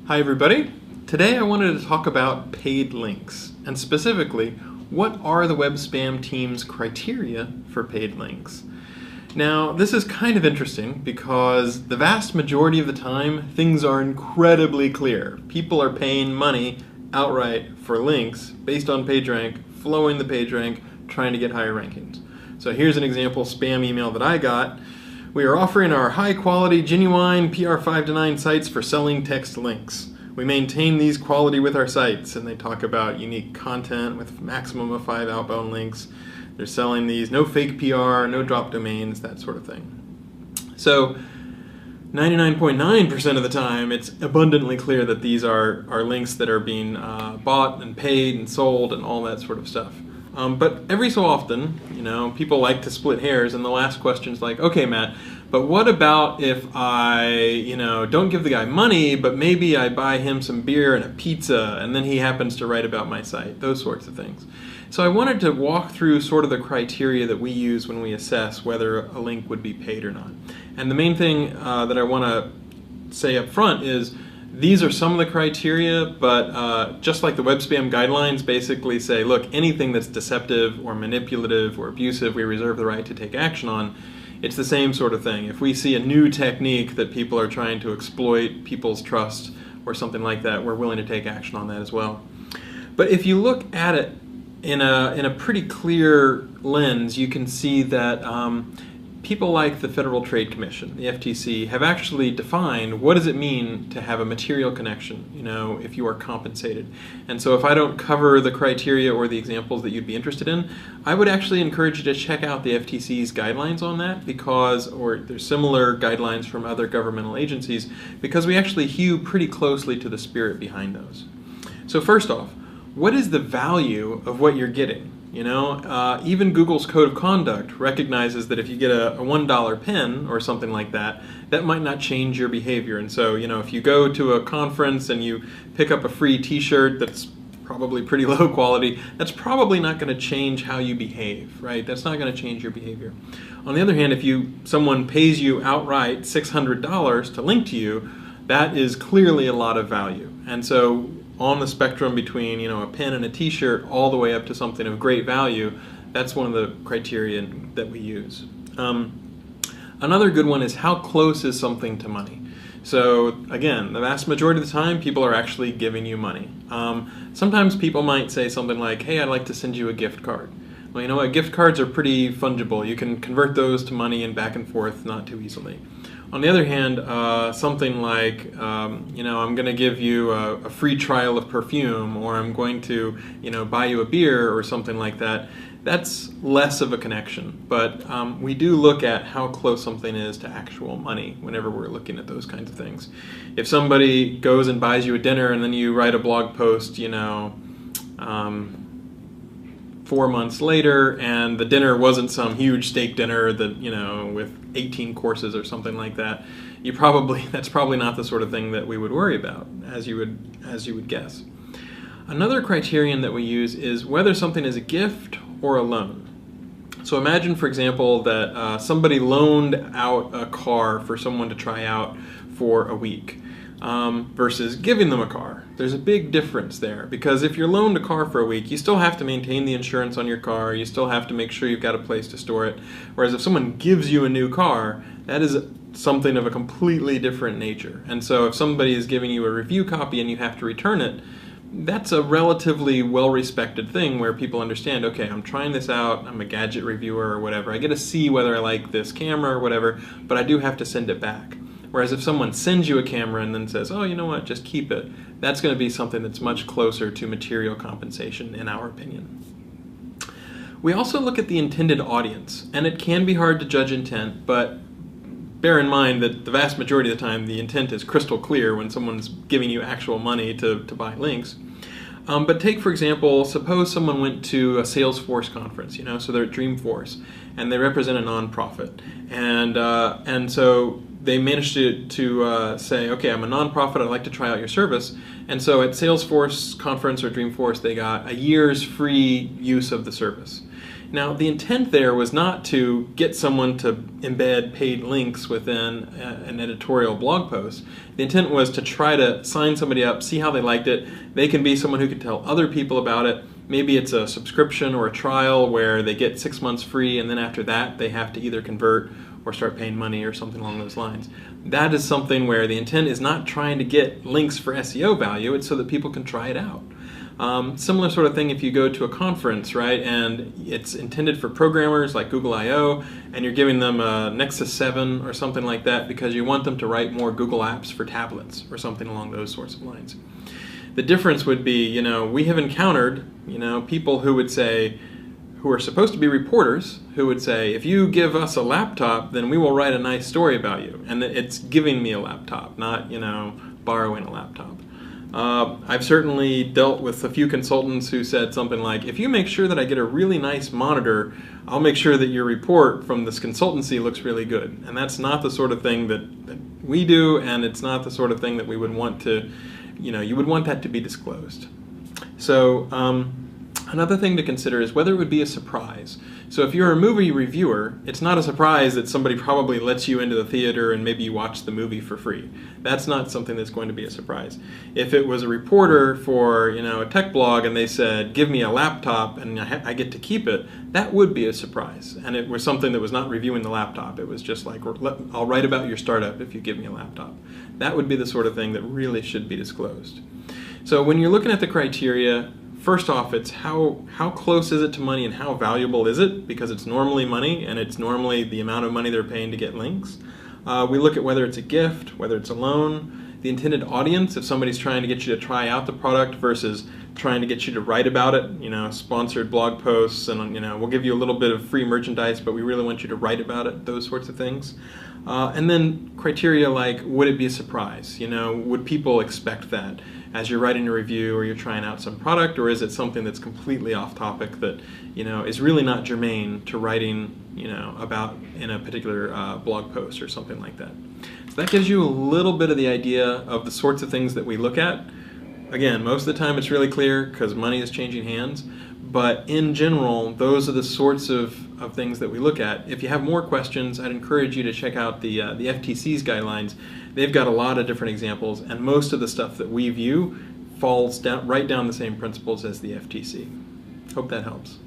Hi everybody. Today I wanted to talk about paid links, and specifically, what are the web spam team's criteria for paid links? Now, this is kind of interesting because the vast majority of the time, things are incredibly clear. People are paying money outright for links based on PageRank, flowing the PageRank, trying to get higher rankings. So here's an example spam email that I got. We are offering our high-quality, genuine PR 5-9 sites for selling text links. We maintain these quality with our sites, and they talk about unique content with maximum of 5 outbound links. They're selling these, no fake PR, no drop domains, that sort of thing. So 99.9% of the time, it's abundantly clear that these are links that are being bought and paid and sold and all that sort of stuff. But every so often, people like to split hairs, and the last question's like, okay, Matt, but what about if I, don't give the guy money, but maybe I buy him some beer and a pizza, and then he happens to write about my site, those sorts of things. So I wanted to walk through sort of the criteria that we use when we assess whether a link would be paid or not. And the main thing that I want to say up front is these are some of the criteria, but just like the web spam guidelines basically say, look, anything that's deceptive or manipulative or abusive, we reserve the right to take action on. It's the same sort of thing. If we see a new technique that people are trying to exploit people's trust or something like that, we're willing to take action on that as well. But if you look at it in a pretty clear lens, you can see that people like the Federal Trade Commission, the FTC, have actually defined what does it mean to have a material connection, if you are compensated. And so if I don't cover the criteria or the examples that you'd be interested in, I would actually encourage you to check out the FTC's guidelines on that or there's similar guidelines from other governmental agencies because we actually hew pretty closely to the spirit behind those. So first off, what is the value of what you're getting? Even Google's Code of Conduct recognizes that if you get a $1 pen or something like that, that might not change your behavior. And so, if you go to a conference and you pick up a free t-shirt that's probably pretty low quality, that's probably not going to change how you behave, right? That's not going to change your behavior. On the other hand, if someone pays you outright $600 to link to you, that is clearly a lot of value. And so on the spectrum between a pen and a t-shirt all the way up to something of great value, that's one of the criteria that we use. Another good one is how close is something to money. So again, the vast majority of the time people are actually giving you money. Sometimes people might say something like, hey, I'd like to send you a gift card. Well, you know what, gift cards are pretty fungible. You can convert those to money and back and forth not too easily. On the other hand, something like, I'm going to give you a free trial of perfume, or I'm going to, buy you a beer or something like that, that's less of a connection. But we do look at how close something is to actual money whenever we're looking at those kinds of things. If somebody goes and buys you a dinner and then you write a blog post, 4 months later, and the dinner wasn't some huge steak dinner that with 18 courses or something like that, that's probably not the sort of thing that we would worry about, as you would guess. Another criterion that we use is whether something is a gift or a loan. So imagine, for example, that somebody loaned out a car for someone to try out for a week. Versus giving them a car. There's a big difference there, because if you're loaned a car for a week, you still have to maintain the insurance on your car, you still have to make sure you've got a place to store it, whereas if someone gives you a new car, that is something of a completely different nature. And so if somebody is giving you a review copy and you have to return it, that's a relatively well-respected thing where people understand, okay, I'm trying this out, I'm a gadget reviewer or whatever, I get to see whether I like this camera or whatever, but I do have to send it back. Whereas if someone sends you a camera and then says, oh, you know what, just keep it, that's going to be something that's much closer to material compensation, in our opinion. We also look at the intended audience, and it can be hard to judge intent, but bear in mind that the vast majority of the time the intent is crystal clear when someone's giving you actual money to buy links. But take, for example, suppose someone went to a Salesforce conference, so they're at Dreamforce, and they represent a nonprofit. And so they managed to say, okay, I'm a nonprofit, I'd like to try out your service. And so at Salesforce conference or Dreamforce, they got a year's free use of the service. Now, the intent there was not to get someone to embed paid links within an editorial blog post. The intent was to try to sign somebody up, see how they liked it. They can be someone who can tell other people about it. Maybe it's a subscription or a trial where they get 6 months free, and then after that they have to either convert or start paying money or something along those lines. That is something where the intent is not trying to get links for SEO value, it's so that people can try it out. Similar sort of thing if you go to a conference, right, and it's intended for programmers like Google I/O, and you're giving them a Nexus 7 or something like that because you want them to write more Google apps for tablets or something along those sorts of lines. The difference would be, we have encountered, people who would say, who are supposed to be reporters, who would say, if you give us a laptop, then we will write a nice story about you. And it's giving me a laptop, not, borrowing a laptop. I've certainly dealt with a few consultants who said something like, if you make sure that I get a really nice monitor, I'll make sure that your report from this consultancy looks really good. And that's not the sort of thing that we do, and it's not the sort of thing that we would want to, you would want that to be disclosed. So another thing to consider is whether it would be a surprise. So if you're a movie reviewer, it's not a surprise that somebody probably lets you into the theater and maybe you watch the movie for free. That's not something that's going to be a surprise. If it was a reporter for a tech blog and they said, give me a laptop and I get to keep it, that would be a surprise. And it was something that was not reviewing the laptop. It was just like, I'll write about your startup if you give me a laptop. That would be the sort of thing that really should be disclosed. So when you're looking at the criteria, first off, it's how close is it to money and how valuable is it, because it's normally money and it's normally the amount of money they're paying to get links. We look at whether it's a gift, whether it's a loan, the intended audience, if somebody's trying to get you to try out the product versus trying to get you to write about it, sponsored blog posts, and we'll give you a little bit of free merchandise, but we really want you to write about it, those sorts of things. And then criteria like, would it be a surprise? Would people expect that as you're writing a review or you're trying out some product, or is it something that's completely off topic that is really not germane to writing about in a particular blog post or something like that. So that gives you a little bit of the idea of the sorts of things that we look at. Again, most of the time it's really clear because money is changing hands, but in general, those are the sorts of things that we look at. If you have more questions, I'd encourage you to check out the FTC's guidelines. They've got a lot of different examples, and most of the stuff that we view falls right down the same principles as the FTC. Hope that helps.